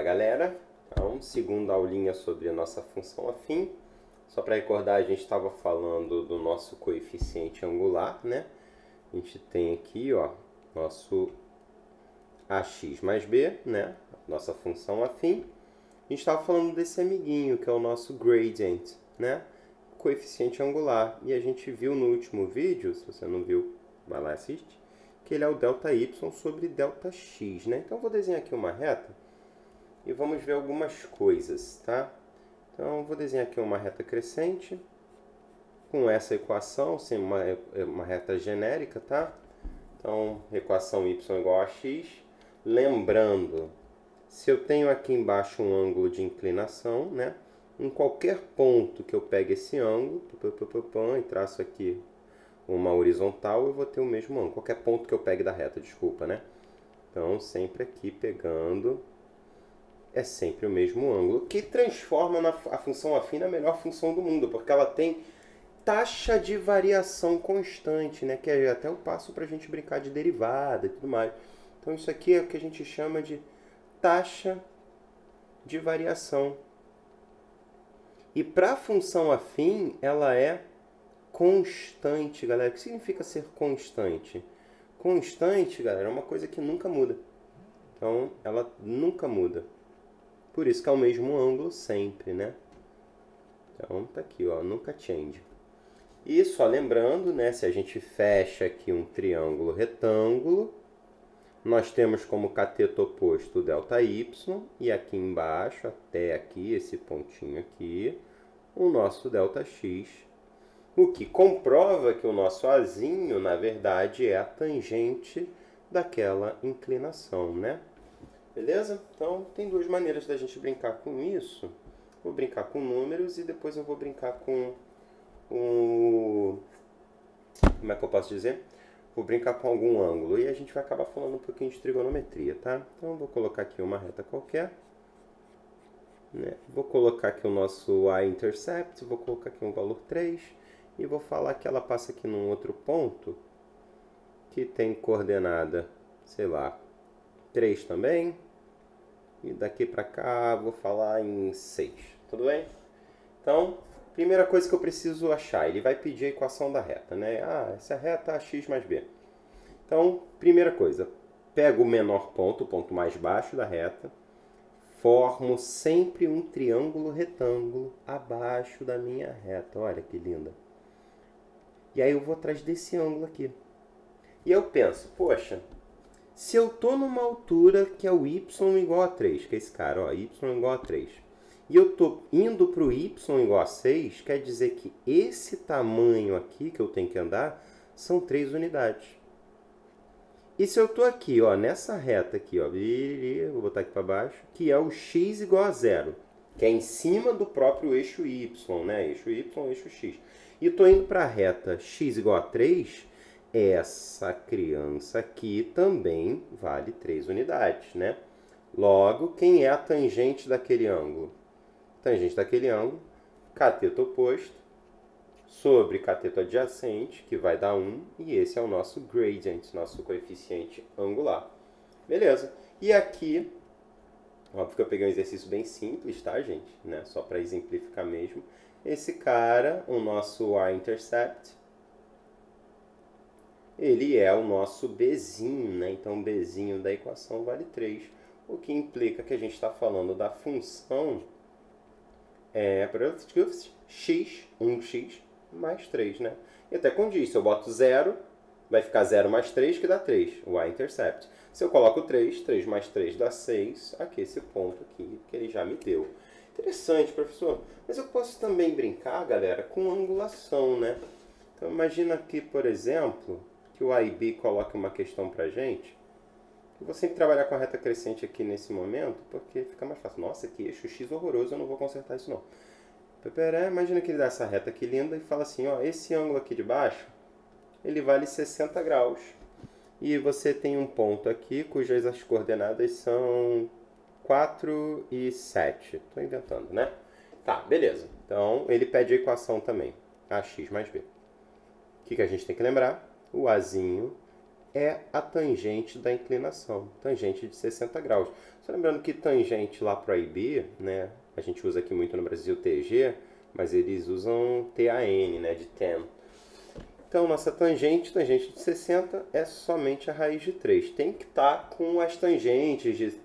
Fala galera, então, segunda aulinha sobre a nossa função afim. Só para recordar, a gente estava falando do nosso coeficiente angular, né? A gente tem aqui, ó, nosso ax mais b, né? Nossa função afim. A gente estava falando desse amiguinho, que é o nosso gradient, né? Coeficiente angular. E a gente viu no último vídeo, se você não viu, vai lá e assiste, que ele é o ΔY sobre ΔX, né? Então, eu vou desenhar aqui uma reta e vamos ver algumas coisas, tá? Então, eu vou desenhar aqui uma reta crescente com essa equação, sem uma reta genérica, tá? Então, equação y igual a x. Lembrando, se eu tenho aqui embaixo um ângulo de inclinação, né? Em qualquer ponto que eu pegue esse ângulo, e traço aqui uma horizontal, eu vou ter o mesmo ângulo. Qualquer ponto que eu pegue da reta, desculpa, né? Então, sempre aqui pegando, é sempre o mesmo ângulo, que transforma a função afim na melhor função do mundo, porque ela tem taxa de variação constante, né? Que é até o passo para a gente brincar de derivada e tudo mais. Então, isso aqui é o que a gente chama de taxa de variação. E para a função afim, ela é constante, galera. O que significa ser constante? Constante, galera, é uma coisa que nunca muda. Então, ela nunca muda. Por isso que é o mesmo ângulo sempre, né? Então, tá aqui, ó, nunca change. E só lembrando, né, se a gente fecha aqui um triângulo retângulo, nós temos como cateto oposto o ΔY, e aqui embaixo, até aqui, esse pontinho aqui, o nosso ΔX, o que comprova que o nosso azinho, na verdade, é a tangente daquela inclinação, né? Beleza? Então, tem duas maneiras da gente brincar com isso. Vou brincar com números e depois eu vou brincar com o... Como é que eu posso dizer? Vou brincar com algum ângulo e a gente vai acabar falando um pouquinho de trigonometria, tá? Então, eu vou colocar aqui uma reta qualquer, né? Vou colocar aqui o nosso y-intercept, vou colocar aqui um valor 3 e vou falar que ela passa aqui num outro ponto que tem coordenada, sei lá, 3 também. E daqui para cá vou falar em 6. Tudo bem? Então, primeira coisa que eu preciso achar, ele vai pedir a equação da reta, né? Ah, essa reta é x mais b. Então, primeira coisa, pego o menor ponto, o ponto mais baixo da reta, formo sempre um triângulo retângulo abaixo da minha reta. Olha que linda. E aí eu vou atrás desse ângulo aqui. E eu penso, poxa, se eu estou numa altura que é o y igual a 3, que é esse cara, ó, y igual a 3, e eu estou indo para o y igual a 6, quer dizer que esse tamanho aqui que eu tenho que andar são 3 unidades. E se eu estou aqui, ó, nessa reta aqui, ó, vou botar aqui para baixo, que é o x igual a 0, que é em cima do próprio eixo y, né? Eixo y, eixo x. E estou indo para a reta x igual a 3, essa criança aqui também vale 3 unidades, né? Logo, quem é a tangente daquele ângulo? Tangente daquele ângulo, cateto oposto, sobre cateto adjacente, que vai dar 1, e esse é o nosso gradient, nosso coeficiente angular. Beleza. E aqui, óbvio que eu peguei um exercício bem simples, tá, gente? Né? Só para exemplificar mesmo. Esse cara, o nosso y-intercept, ele é o nosso bzinho, né? Então, o bzinho da equação vale 3, o que implica que a gente está falando da função x, 1x, mais 3, né? E até condiz, se eu boto 0, vai ficar 0 mais 3, que dá 3, o y-intercept. Se eu coloco 3, 3 mais 3 dá 6, aqui esse ponto aqui, que ele já me deu. Interessante, professor. Mas eu posso também brincar, galera, com angulação, né? Então, imagina aqui, por exemplo, que o IB coloque uma questão para a gente. Eu vou sempre trabalhar com a reta crescente aqui nesse momento, porque fica mais fácil. Nossa, que eixo x horroroso, eu não vou consertar isso não. Imagina que ele dá essa reta aqui linda e fala assim, ó, esse ângulo aqui de baixo, ele vale 60 graus. E você tem um ponto aqui cujas as coordenadas são 4 e 7. Estou inventando, né? Tá, beleza. Então, ele pede a equação também, ax mais b. O que a gente tem que lembrar? O azinho é a tangente da inclinação, tangente de 60 graus. Só lembrando que tangente lá para IB, né, a gente usa aqui muito no Brasil TG, mas eles usam TAN, né, de tan. Então, nossa tangente de 60 é somente a raiz de 3. Tem que estar com as tangentes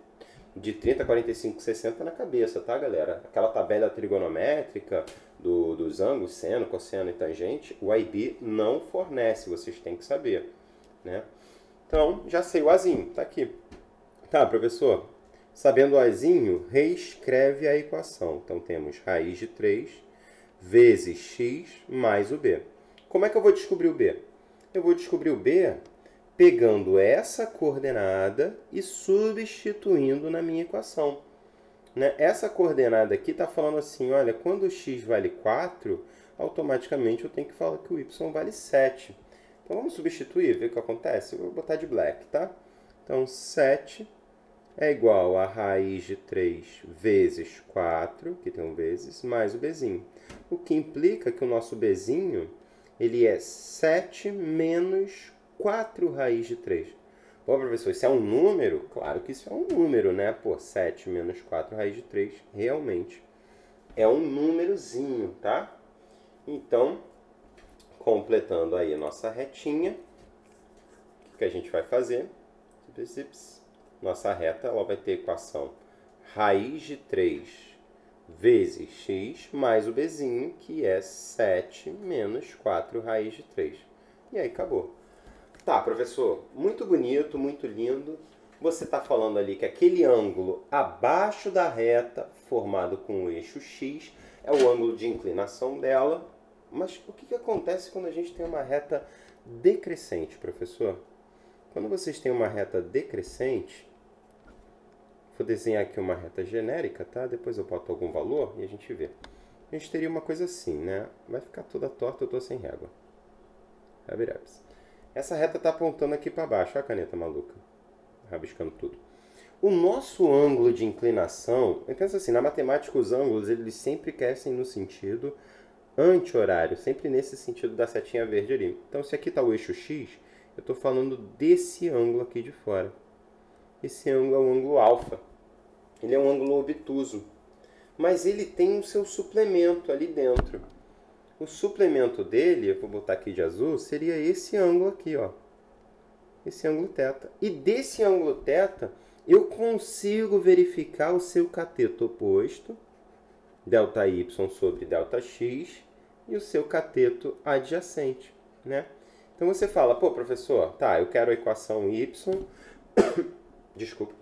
de 30, 45, 60 na cabeça, tá, galera? Aquela tabela trigonométrica dos ângulos, seno, cosseno e tangente, o IB não fornece, vocês têm que saber, né? Então, já sei o Azinho, tá aqui. Tá, professor, sabendo o Azinho, reescreve a equação. Então, temos raiz de 3 vezes x mais o b. Como é que eu vou descobrir o b? Eu vou descobrir o b pegando essa coordenada e substituindo na minha equação. Né? Essa coordenada aqui está falando assim, olha, quando o x vale 4, automaticamente eu tenho que falar que o y vale 7. Então, vamos substituir, ver o que acontece? Eu vou botar de black, tá? Então, 7 é igual a raiz de 3 vezes 4, que tem um vezes, mais o bzinho. O que implica que o nosso bzinho, ele é 7 menos 4 raiz de 3. Bom, professor, isso é um número? Claro que isso é um número, né? Pô, 7 menos 4 raiz de 3, realmente é um númerozinho, tá? Então, completando aí a nossa retinha, o que a gente vai fazer? Nossa reta, ela vai ter equação raiz de 3 vezes x mais o bzinho, que é 7 menos 4 raiz de 3. E aí, acabou. Tá, professor, muito bonito, muito lindo. Você está falando ali que aquele ângulo abaixo da reta, formado com o eixo x, é o ângulo de inclinação dela. Mas o que acontece quando a gente tem uma reta decrescente, professor? Quando vocês têm uma reta decrescente, vou desenhar aqui uma reta genérica, tá? Depois eu boto algum valor e a gente vê. A gente teria uma coisa assim, né? Vai ficar toda torta, eu tô sem régua. Essa reta está apontando aqui para baixo. Olha a caneta maluca. Rabiscando tudo. O nosso ângulo de inclinação, eu penso assim, na matemática os ângulos eles sempre crescem no sentido anti-horário, sempre nesse sentido da setinha verde ali. Então, se aqui está o eixo x, eu estou falando desse ângulo aqui de fora. Esse ângulo é o ângulo alfa. Ele é um ângulo obtuso. Mas ele tem o seu suplemento ali dentro. O suplemento dele, eu vou botar aqui de azul, seria esse ângulo aqui, ó. Esse ângulo θ. E desse ângulo θ, eu consigo verificar o seu cateto oposto, ΔY sobre ΔX, e o seu cateto adjacente, né? Então você fala, pô, professor, tá, eu quero a equação y, desculpa,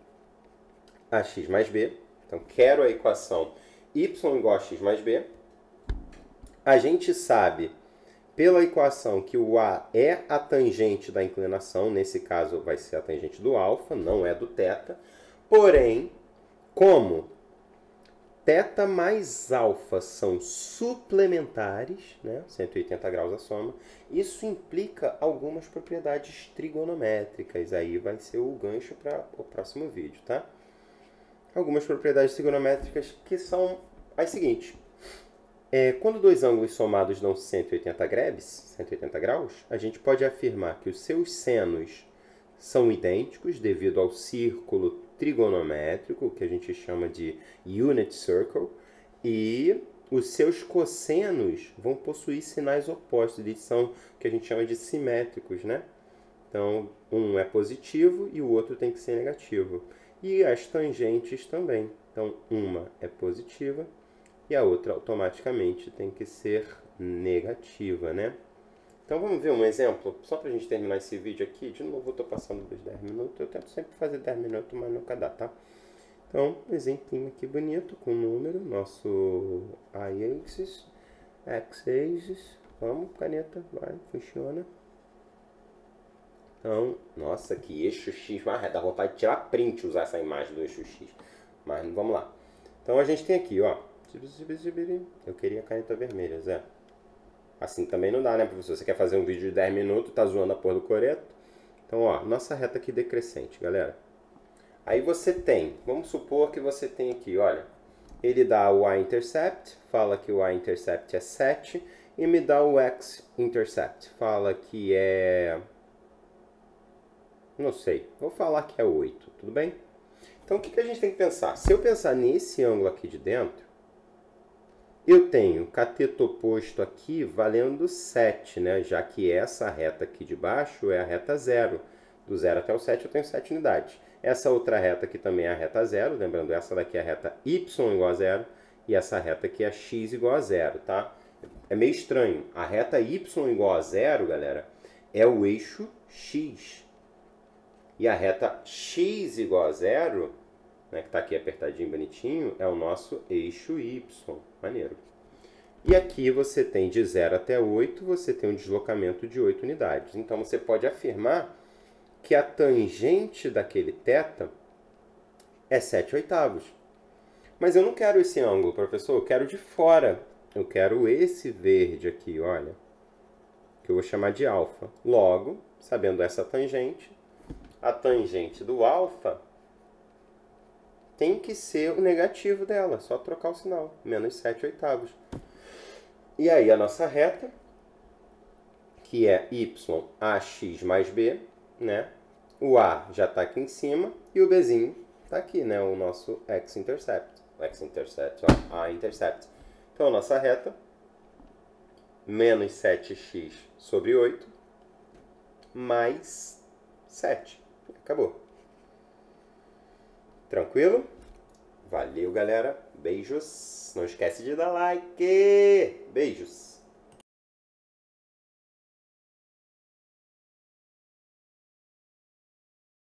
ax mais b. Então, quero a equação y igual a x mais b. A gente sabe, pela equação, que o A é a tangente da inclinação. Nesse caso, vai ser a tangente do alfa, não é do θ. Porém, como θ mais alfa são suplementares, né? 180 graus a soma, isso implica algumas propriedades trigonométricas. Aí vai ser o gancho para o próximo vídeo, tá? Algumas propriedades trigonométricas que são as seguintes. Quando dois ângulos somados dão 180 graus, a gente pode afirmar que os seus senos são idênticos devido ao círculo trigonométrico, que a gente chama de unit circle, e os seus cossenos vão possuir sinais opostos, eles são o que a gente chama de simétricos, né? Então, um é positivo e o outro tem que ser negativo. E as tangentes também. Então, uma é positiva e a outra automaticamente tem que ser negativa, né? Então vamos ver um exemplo, só para a gente terminar esse vídeo aqui. De novo eu estou passando dos 10 minutos, eu tento sempre fazer 10 minutos, mas nunca dá, tá? Então, um exemplinho aqui bonito, com número, nosso y-axis, x-axis, vamos, caneta, vai, funciona. Então, nossa, que eixo X, dá vontade de tirar print usar essa imagem do eixo X. Mas vamos lá. Então a gente tem aqui, ó. Eu queria a caneta vermelha, Zé. Assim também não dá, né, professor? Você quer fazer um vídeo de 10 minutos, tá zoando a porra do coreto. Então, ó, nossa reta aqui decrescente, galera. Aí você tem, vamos supor que você tem aqui, olha. Ele dá o y-intercept, fala que o y-intercept é 7. E me dá o x-intercept, fala que é Não sei. Vou falar que é 8, tudo bem? Então, o que a gente tem que pensar? Se eu pensar nesse ângulo aqui de dentro, eu tenho cateto oposto aqui valendo 7, né? Já que essa reta aqui de baixo é a reta 0. Do 0 até o 7 eu tenho 7 unidades. Essa outra reta aqui também é a reta 0. Lembrando, essa daqui é a reta y igual a 0. E essa reta aqui é x igual a 0, tá? É meio estranho. A reta y igual a 0, galera, é o eixo x. E a reta x igual a 0, né, que está aqui apertadinho, bonitinho, é o nosso eixo y. Maneiro. E aqui você tem de 0 até 8, você tem um deslocamento de 8 unidades. Então, você pode afirmar que a tangente daquele θ é 7/8. Mas eu não quero esse ângulo, professor, eu quero de fora. Eu quero esse verde aqui, olha, que eu vou chamar de alfa. Logo, sabendo essa tangente, a tangente do alfa tem que ser o negativo dela, só trocar o sinal, menos 7/8. E aí a nossa reta, que é y ax mais b, né? O a já está aqui em cima e o bzinho está aqui, né? O nosso x-intercept. X-intercept, ó, a-intercept. Então a nossa reta, menos 7x sobre 8, mais 7. Acabou. Tranquilo? Valeu, galera. Beijos. Não esquece de dar like. Beijos.